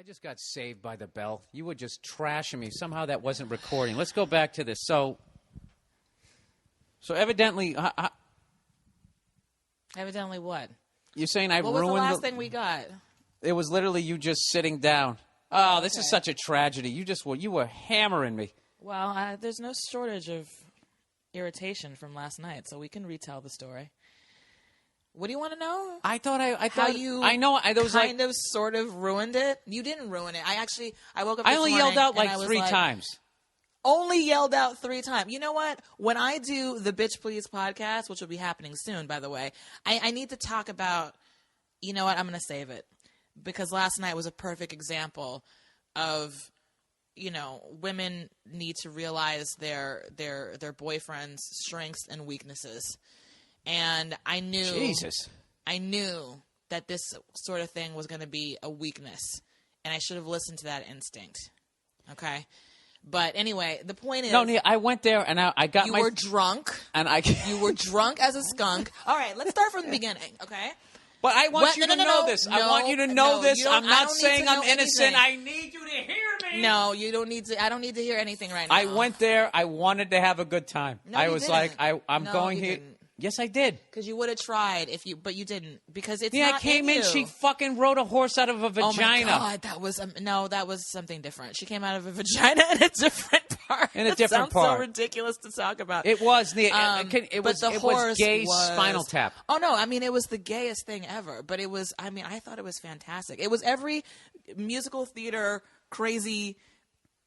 I just got saved by the bell. You were just trashing me. Somehow that wasn't recording. Let's go back to this. So evidently... Evidently what? You're saying I ruined... What was the last thing we got? It was literally you just sitting down. Oh, this is such a tragedy. You were hammering me. Well, there's no shortage of irritation from last night, so we can retell the story. What do you want to know? I thought how you I know I was kind of sort of ruined it. You didn't ruin it. I woke up. I only yelled out like three times. Only yelled out 3 times. You know what? When I do the Bitch Please podcast, which will be happening soon, by the way, I need to talk about. You know what? I'm going to save it because last night was a perfect example of. Women need to realize their boyfriend's strengths and weaknesses. And I knew that this sort of thing was going to be a weakness, and I should have listened to that instinct. Okay, but anyway, the point is, Nia, I went there and I got you were drunk, and you were drunk as a skunk. All right, let's start from the beginning. Okay. But I want you to know this. I want you to know this. I'm not saying I'm innocent. I need you to hear me. No, you don't need to. I don't need to hear anything right now. I went there. I wanted to have a good time. No, I you was didn't. like, I'm going here. Didn't. Yes, I did. Because you would have tried but you didn't. Because it's not I came in. She fucking rode a horse out of a vagina. Oh my God, that was something different. She came out of a vagina in a different part. That sounds so ridiculous to talk about. It was it was gay Spinal Tap. Oh no, I mean it was the gayest thing ever. But it was. I mean, I thought it was fantastic. It was every musical theater crazy.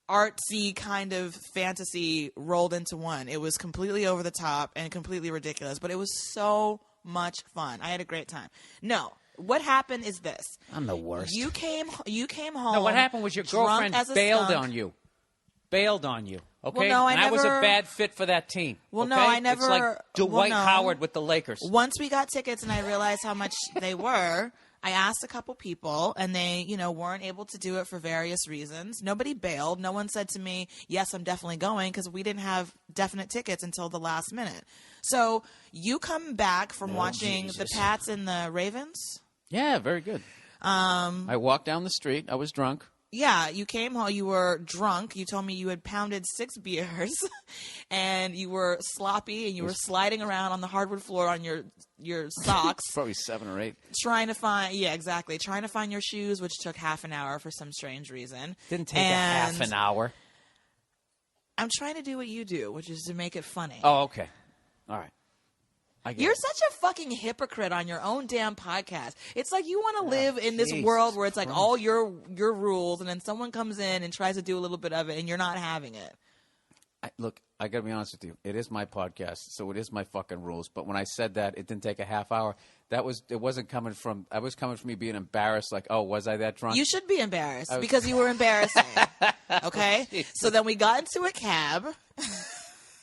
Artsy kind of fantasy rolled into one. It was completely over the top and completely ridiculous, but it was so much fun. I had a great time. No, what happened is this. I'm the worst. You came home. No, what happened was your girlfriend bailed on you. Bailed on you. Okay? Well, no, I was a bad fit for that team. Well, okay? no, I never. It's like Dwight Howard with the Lakers. Once we got tickets and I realized how much they were, I asked a couple people, and they, weren't able to do it for various reasons. Nobody bailed. No one said to me, yes, I'm definitely going, because we didn't have definite tickets until the last minute. So you come back from watching the Pats and the Ravens? Yeah, very good. I walked down the street. I was drunk. Yeah, you came home. You were drunk. You told me you had pounded 6 beers, and you were sloppy, and you were sliding around on the hardwood floor on your socks. Probably 7 or 8. Trying to find your shoes, which took half an hour for some strange reason. Didn't take a half an hour. I'm trying to do what you do, which is to make it funny. Oh, okay. All right. You're such a fucking hypocrite on your own damn podcast. It's like you want to live in this world where it's like all your rules, and then someone comes in and tries to do a little bit of it, and you're not having it. Look, I got to be honest with you. It is my podcast, so it is my fucking rules. But when I said that, it didn't take a half hour. It wasn't coming from. I was coming from me being embarrassed. Like, oh, was I that drunk? You should be embarrassed because you were embarrassing. Okay, so then we got into a cab.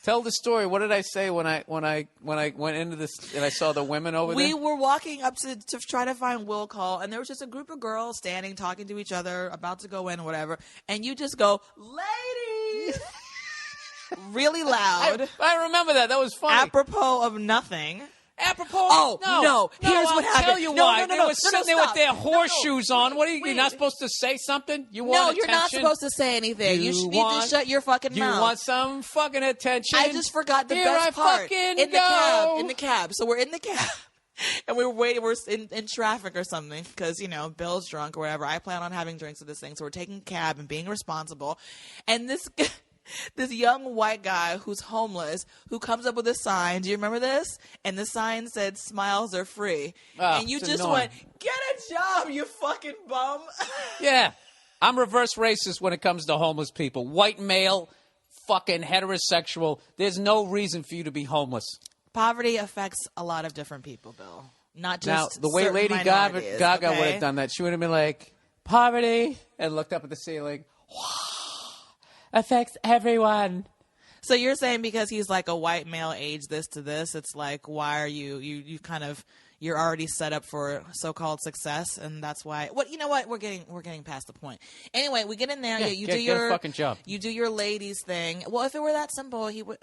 Tell the story. What did I say when I went into this and I saw the women over there? We were walking up to try to find will call, and there was just a group of girls standing, talking to each other, about to go in or whatever, and you just go, ladies, really loud. I remember that. That was funny. Apropos of nothing. Apropos? Oh, no. Here's what happened. I'll tell you why. They were sitting there with their horseshoes on. What are you? You're not supposed to say something? You want attention? You're not supposed to say anything. You need to shut your fucking mouth. You want some fucking attention? I just forgot the best part. In the cab. So we're in the cab. And we were waiting. We're in traffic or something because, Bill's drunk or whatever. I plan on having drinks with this thing. So we're taking a cab and being responsible. And this young white guy who's homeless, who comes up with a sign. Do you remember this? And the sign said, "Smiles are free." And you just went, "Get a job, you fucking bum." Yeah. I'm reverse racist when it comes to homeless people. White male, fucking heterosexual. There's no reason for you to be homeless. Poverty affects a lot of different people, Bill. Not just the way Lady Gaga would have done that. She would have been like, "Poverty," and looked up at the ceiling. Affects everyone. So you're saying because he's like a white male age this to this, it's like, why are you you're already set up for so-called success, and that's why. What you know what we're getting past the point. Anyway, we get in there. You do your fucking job. You do your ladies thing. Well, if it were that simple, he would.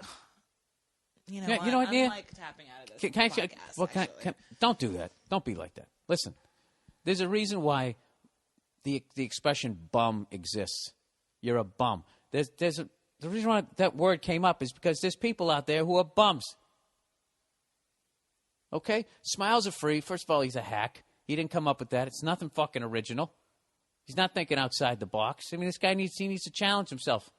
You know what? I'm like tapping out of this podcast. Don't do that. Don't be like that. Listen, there's a reason why the expression bum exists. You're a bum. The reason why that word came up is because there's people out there who are bums. Okay? Smiles are free. First of all, he's a hack. He didn't come up with that. It's nothing fucking original. He's not thinking outside the box. I mean, this guy needs to challenge himself.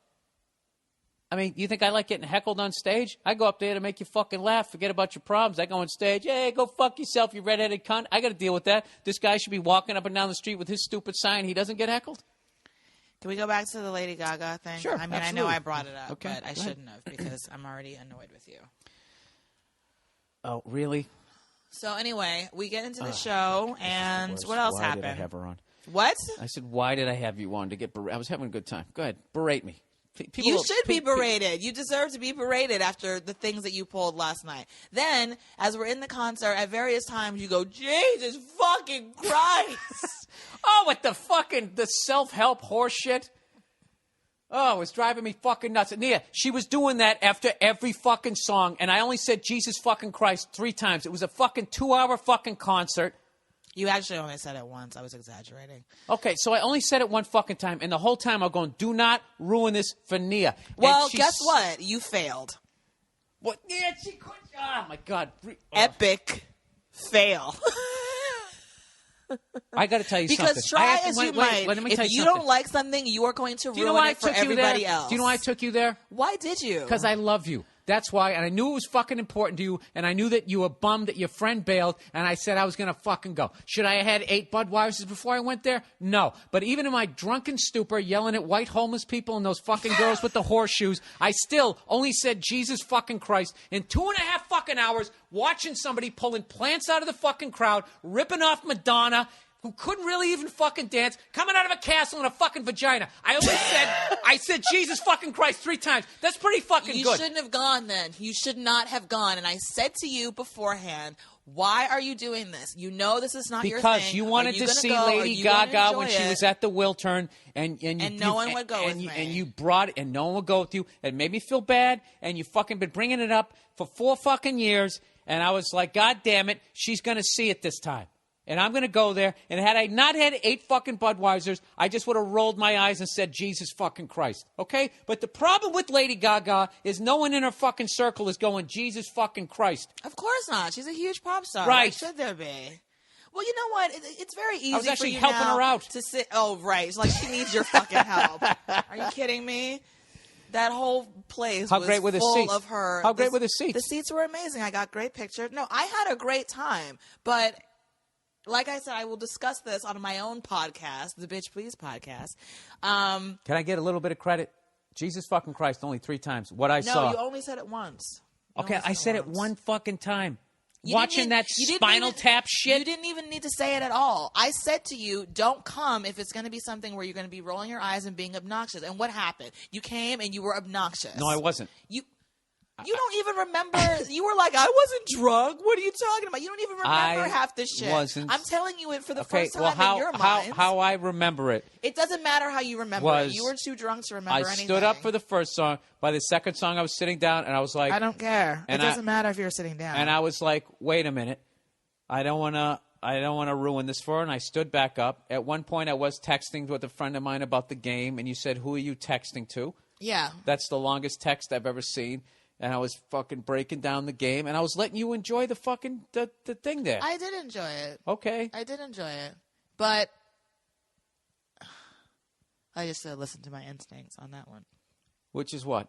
I mean, you think I like getting heckled on stage? I go up there to make you fucking laugh. Forget about your problems. I go on stage. Hey, go fuck yourself, you redheaded cunt. I got to deal with that. This guy should be walking up and down the street with his stupid sign. He doesn't get heckled. Can we go back to the Lady Gaga thing? Sure, I mean, absolutely. I know I brought it up, Okay, but I shouldn't have because I'm already annoyed with you. Oh, really? So anyway, we get into the show, and what else happened? Why did I have her on? What? I said, why did I have you on to get berated? I was having a good time. Go ahead, berate me. You should be berated. You deserve to be berated after the things that you pulled last night. Then, as we're in the concert, at various times you go, Jesus fucking Christ. Oh, with the self-help horse shit. Oh, it was driving me fucking nuts. Nia, she was doing that after every fucking song, and I only said Jesus fucking Christ 3 times. It was a fucking 2-hour fucking concert. You actually only said it once. I was exaggerating. Okay, so I only said it one fucking time, and the whole time I'm going, do not ruin this for Nia. Well, guess what? You failed. What? Yeah, she could. Oh, my God. Epic fail. I got to tell you something. Because try as you might, let me tell if you something. don't like something, you are going to ruin it for I took you everybody there? else. Do you know why I took you there? Why did you? Because I love you. That's why, and I knew it was fucking important to you, and I knew that you were bummed that your friend bailed, and I said I was going to fucking go. Should I have had 8 Budweisers before I went there? No. But even in my drunken stupor, yelling at white homeless people and those fucking girls with the horseshoes, I still only said Jesus fucking Christ in 2.5 fucking hours, watching somebody pulling plants out of the fucking crowd, ripping off Madonna, who couldn't really even fucking dance, coming out of a castle in a fucking vagina. I said Jesus fucking Christ 3 times. That's pretty fucking good. You shouldn't have gone then. You should not have gone. And I said to you beforehand, why are you doing this? You know this is not your thing. Because you wanted to see Lady Gaga when she was at the Wiltern, and no one would go with me. And you brought it, and no one would go with you. It made me feel bad, and you fucking been bringing it up for 4 fucking years, and I was like, God damn it, she's gonna see it this time. And I'm going to go there. And had I not had 8 fucking Budweisers, I just would have rolled my eyes and said, Jesus fucking Christ. Okay? But the problem with Lady Gaga is no one in her fucking circle is going, Jesus fucking Christ. Of course not. She's a huge pop star. Right. Why should there be? Well, you know what? It's very easy. I was actually for you helping now her out. To sit. Oh, right. It's like she needs your fucking help. Are you kidding me? That whole place was great were the full seats? of her. How great were the seats? The seats were amazing. I got great pictures. No, I had a great time. But like I said, I will discuss this on my own podcast, the Bitch Please podcast. Can I get a little bit of credit? Jesus fucking Christ, only 3 times. What I saw. No, you only said it once. Okay, I said it one fucking time. You Watching that Spinal Tap shit. You didn't even need to say it at all. I said to you, don't come if it's going to be something where you're going to be rolling your eyes and being obnoxious. And what happened? You came and you were obnoxious. No, I wasn't. You don't even remember. You were like, I wasn't drunk. What are you talking about? You don't even remember half this shit. Wasn't. I'm telling you it for the Okay, first time well, in your mind. how I remember it. It doesn't matter how you remember it. You were too drunk to remember anything. I stood up for the first song. By the second song, I was sitting down, and I was like, I don't care. It doesn't matter if you're sitting down. And I was like, wait a minute. I don't want to ruin this for her. And I stood back up. At one point, I was texting with a friend of mine about the game, and you said, who are you texting to? Yeah. That's the longest text I've ever seen. And I was fucking breaking down the game, and I was letting you enjoy the fucking the thing there. I did enjoy it. Okay. I did enjoy it. But I just listened to my instincts on that one. Which is what?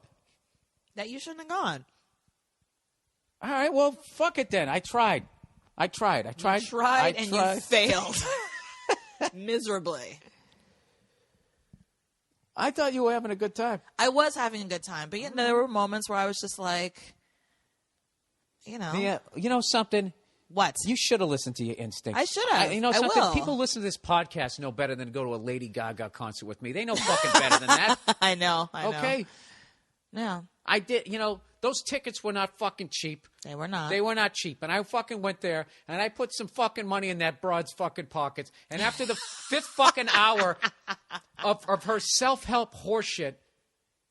That you shouldn't have gone. All right, well, fuck it then. I tried. You tried and you failed. Miserably. I thought you were having a good time. I was having a good time. But there were moments where I was just like, Yeah, you know something? What? You should have listened to your instinct. I should have. You know something? I will. People listen to this podcast know better than to go to a Lady Gaga concert with me. They know fucking better than that. I know. Okay? Yeah. I did. Those tickets were not fucking cheap. They were not. They were not cheap. And I fucking went there, and I put some fucking money in that broad's fucking pockets. And after the 5th fucking hour of her self-help horseshit,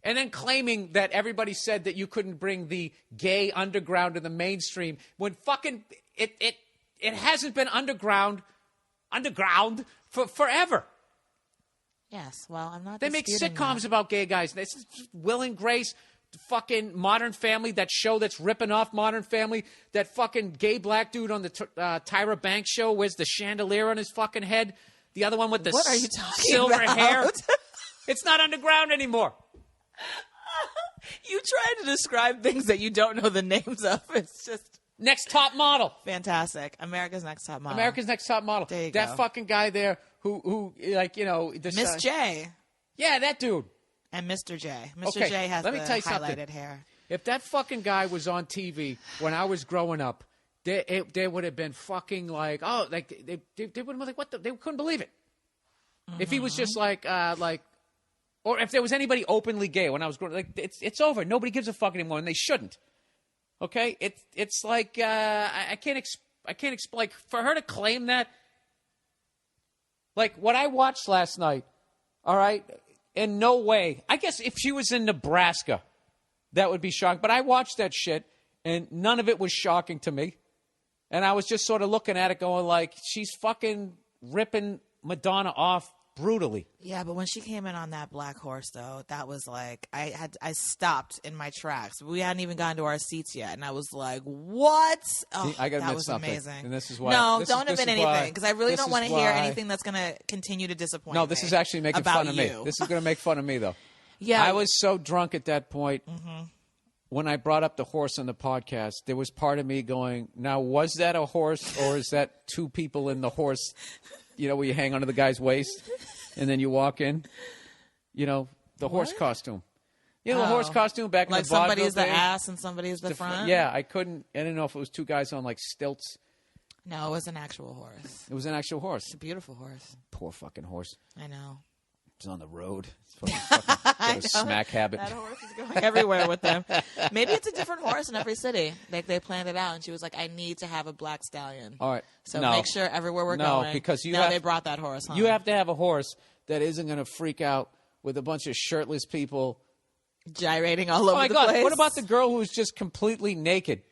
and then claiming that everybody said that you couldn't bring the gay underground to the mainstream, when fucking it hasn't been underground for forever. Yes. Well, I'm not. They make disputing sitcoms that. about gay guys. This is Will and Grace, fucking Modern Family, that show that's ripping off Modern Family. That fucking gay black dude on the Tyra Banks show wears the chandelier on his fucking head. The other one with the What are you talking silver about? hair. It's not underground anymore. You try to describe things that you don't know the names of. It's just Next Top Model. fantastic. America's Next Top Model. America's Next Top Model. There you that go. fucking guy there who like, you know, this Miss J Yeah, that dude. and Mr. J. Mr. Okay, J has let me the tell you highlighted something. hair. If that fucking guy was on TV when I was growing up, they would have been fucking like, oh, like they would have been like, what the? They couldn't believe it. If he was just like, or if there was anybody openly gay when I was growing, like it's over. Nobody gives a fuck anymore, and they shouldn't. Okay, it's like I can't explain for her to claim that. Like what I watched last night, all right, in no way. I guess if she was in Nebraska, that would be shocking. But I watched that shit, and none of it was shocking to me. And I was just sort of looking at it going like, she's fucking ripping Madonna off brutally. Yeah, but when she came in on that black horse, though, that was like I stopped in my tracks. We hadn't even gotten to our seats yet, and I was like, "What?" Oh, I gotta that admit was something, amazing. and this is why. No, this don't is, admit this is why- anything because I really this don't is want to hear why- anything that's going to continue to disappoint. No, this me is actually making about fun of me. you. This is going to make fun of me, though. Yeah, I was so drunk at that point. When I brought up the horse on the podcast, there was part of me going, now, was that a horse or is that two people in the horse, you know, where you hang onto the guy's waist and then you walk in? You know, the horse costume. You know, the horse costume back in like the vaudeville somebody's the days? ass and somebody's the front. Yeah, I didn't know if it was two guys on like stilts. No, it was an actual horse. It was an actual horse. It's a beautiful horse. Poor fucking horse. I know. It's on the road. It's fucking got a smack habit. That horse is going everywhere with them. Maybe it's a different horse in every city. Like they planned it out, and she was like, "I need to have a black stallion." All right. So No. make sure everywhere we're No, going. because you now have- they brought that horse home. You have to have a horse that isn't going to freak out with a bunch of shirtless people. gyrating all over Oh my the God! place. What about the girl who was just completely naked?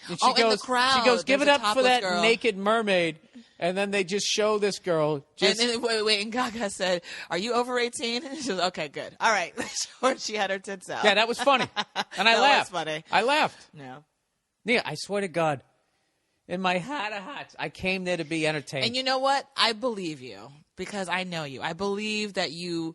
And Oh, in the crowd, She goes, "Give it there's a up for that topless girl." naked mermaid," and then they just show this girl. Just, And then, wait, and Gaga said, "Are you over 18?" And she was okay, good, all right. Sure, she had her tits out. yeah, that was funny, and I That was laughed. funny. I laughed. No. Nia, I swear to God, in my heart of hearts, I came there to be entertained. And you know what? I believe you because I know you. I believe that you.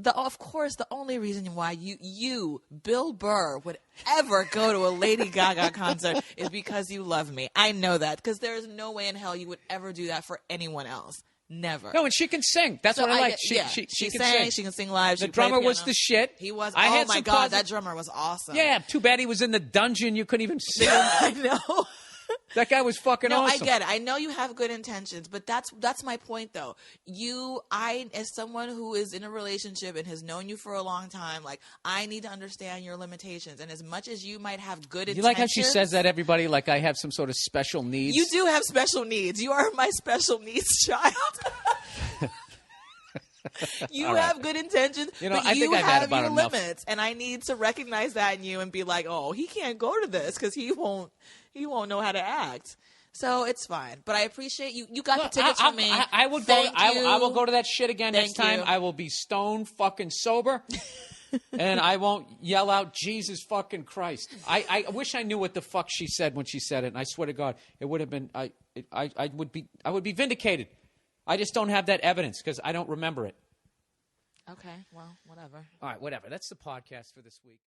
Of course, the only reason why you, Bill Burr, would ever go to a Lady Gaga concert is because you love me. I know that because there is no way in hell you would ever do that for anyone else. Never. No, and she can sing. That's So what I like. yeah, She can can sing. She can sing live. The she can play drummer was piano. the shit. He was. I Oh had my some God, posi- that drummer was awesome. Yeah, too bad he was in the dungeon. You couldn't even see him. I know. That guy was fucking No, awesome. I get it. I know you have good intentions, but that's my point, though. As someone who is in a relationship and has known you for a long time, like I need to understand your limitations. And as much as you might have good intentions, You like how she says that, everybody? Like I have some sort of special needs. you do have special needs. You are my special needs child. You All right. have good intentions, You know, but I you think I've had have about your enough. limits, and I need to recognize that in you and be like, "Oh, he can't go to this because he won't know how to act." So it's fine, but I appreciate you. You got Look, the tickets for me. I would Thank go. I you. will go to that shit again next Thank time. you. I will be stone fucking sober, and I won't yell out Jesus fucking Christ. I wish I knew what the fuck she said when she said it, and I swear to God, it would have been. I would be vindicated. I just don't have that evidence because I don't remember it. Okay, well, whatever. All right, whatever. That's the podcast for this week.